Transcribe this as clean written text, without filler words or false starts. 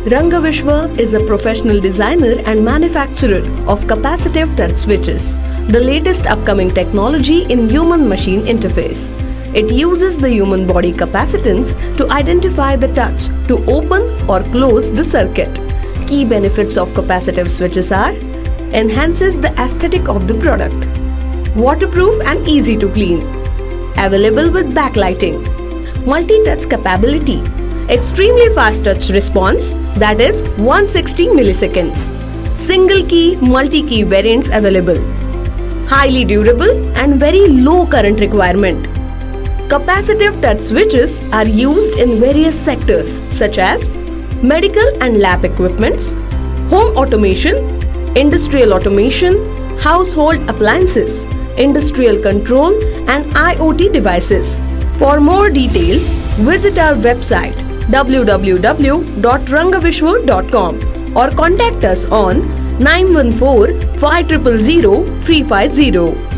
Rangvishwa is a professional designer and manufacturer of capacitive touch switches, the latest upcoming technology in human-machine interface. It uses the human body capacitance to identify the touch to open or close the circuit. Key benefits of capacitive switches are: enhances the aesthetic of the product, waterproof and easy to clean, available with backlighting, multi-touch capability, extremely fast touch response, that is 160 milliseconds, single key, multi-key variants available, highly durable and very low current requirement. Capacitive touch switches are used in various sectors such as medical and lab equipments, home automation, industrial automation, household appliances, industrial control and IoT devices. For more details, visit our website www.rangvishwa.com or contact us on 914 5000 350.